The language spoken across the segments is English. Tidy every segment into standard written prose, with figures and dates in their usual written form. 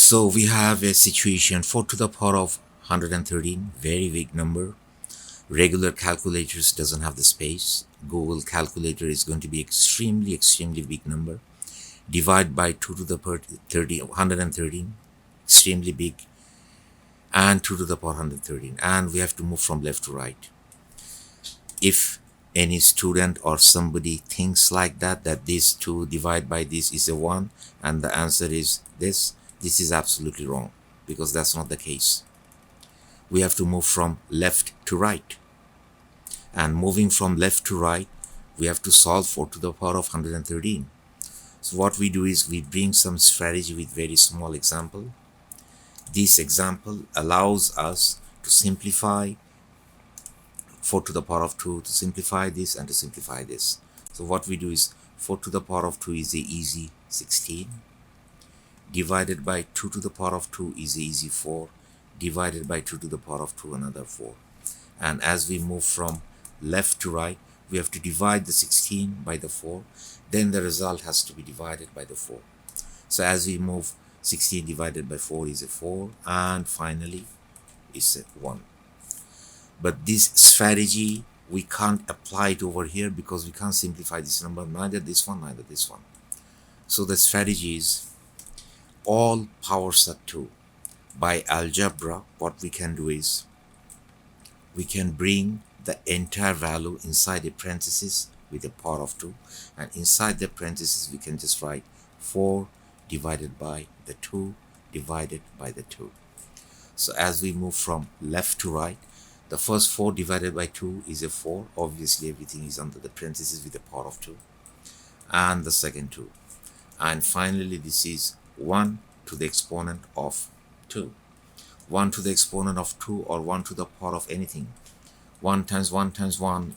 So we have a situation 4 to the power of 113, very big number. Regular calculators doesn't have the space. Google calculator is going to be extremely big number. Divide by 2 to the power 30, 113, extremely big, and 2 to the power 113. And we have to move from left to right. If any student or somebody thinks like that this 2 divided by this is a 1 and the answer is this is absolutely wrong, because that's not the case. We have to move from left to right, and moving from left to right we have to solve 4 to the power of 113. So what we do is we bring some strategy with very small example. This example allows us to simplify 4 to the power of 2, to simplify this and to simplify this. So what we do is 4 to the power of 2 is a easy 16, divided by 2 to the power of 2 is a easy 4, divided by 2 to the power of 2 another 4. And as we move from left to right, we have to divide the 16 by the 4, then the result has to be divided by the 4. So as we move, 16 divided by 4 is a 4, and finally is a 1. But this strategy we can't apply it over here because we can't simplify this number, neither this one neither this one. So the strategy is all powers are 2. By algebra, what we can do is we can bring the entire value inside a parenthesis with a power of 2, and inside the parenthesis we can just write 4 divided by the 2 divided by the 2. So as we move from left to right, the first 4 divided by 2 is a 4. Obviously everything is under the parenthesis with a power of 2, and the second 2, and finally this is 1 to the exponent of 2. 1 to the exponent of 2, or 1 to the power of anything. 1 times 1 times 1,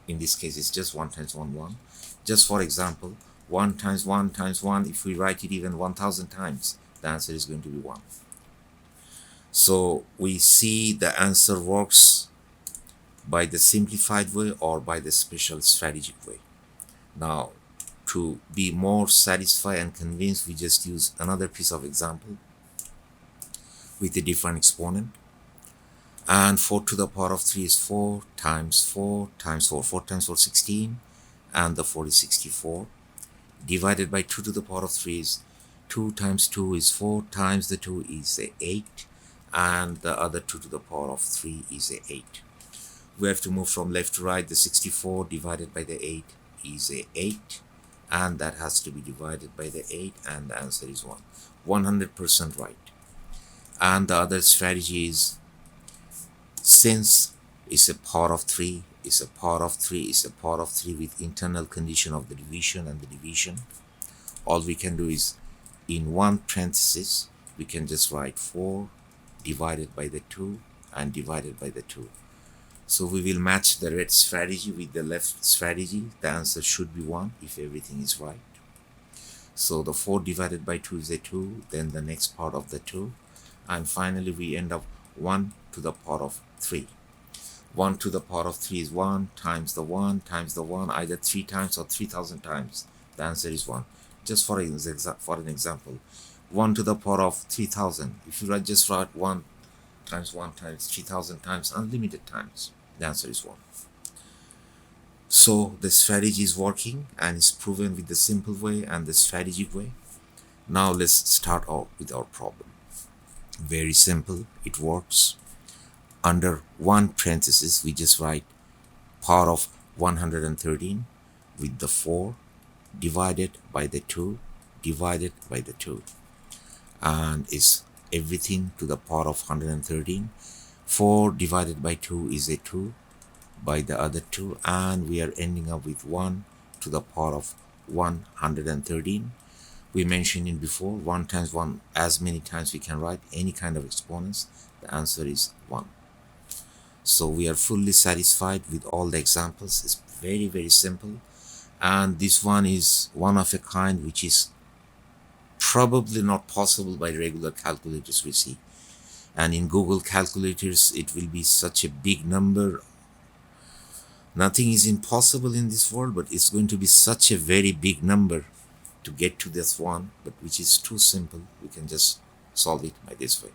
in this case it's just 1 times 1 1. Just for example, 1 times 1 times 1, if we write it even 1000 times, the answer is going to be 1. So we see the answer works by the simplified way or by the special strategic way. Now, to be more satisfied and convinced, we just use another piece of example with a different exponent. And 4 to the power of 3 is 4 times 4 times 4. 4 times 4 16, and the 4 is 64, divided by 2 to the power of 3 is 2 times 2 is 4 times the 2 is 8, and the other 2 to the power of 3 is 8. We have to move from left to right. The 64 divided by the 8 is 8, and that has to be divided by the 8, and the answer is 1. 100% right. And the other strategy is, since it's a power of 3, it's a power of 3, it's a power of 3 with internal condition of the division and the division, all we can do is in one parenthesis we can just write 4 divided by the 2 and divided by the 2. So we will match the right strategy with the left strategy. The answer should be 1 if everything is right. So the 4 divided by 2 is a 2, then the next part of the 2, and finally we end up 1 to the power of 3. 1 to the power of 3 is 1 times the 1 times the 1, either 3 times or 3000 times. The answer is 1. Just for an example, 1 to the power of 3000, if you just write 1 times 3000 times, unlimited times, the answer is 1. So the strategy is working and is proven with the simple way and the strategic way. Now let's start out with our problem. Very simple, it works. Under one parenthesis we just write power of 113 with the 4 divided by the 2 divided by the 2, and is everything to the power of 113. 4 divided by 2 is a 2 by the other 2, and we are ending up with 1 to the power of 113. We mentioned it before, 1 times 1, as many times we can write any kind of exponents, the answer is 1. So we are fully satisfied with all the examples. It's very simple, and this one is one of a kind which is probably not possible by regular calculators we see, and in Google calculators it will be such a big number. Nothing is impossible in this world, but it's going to be such a very big number to get to this one, but which is too simple. We can just solve it by this way.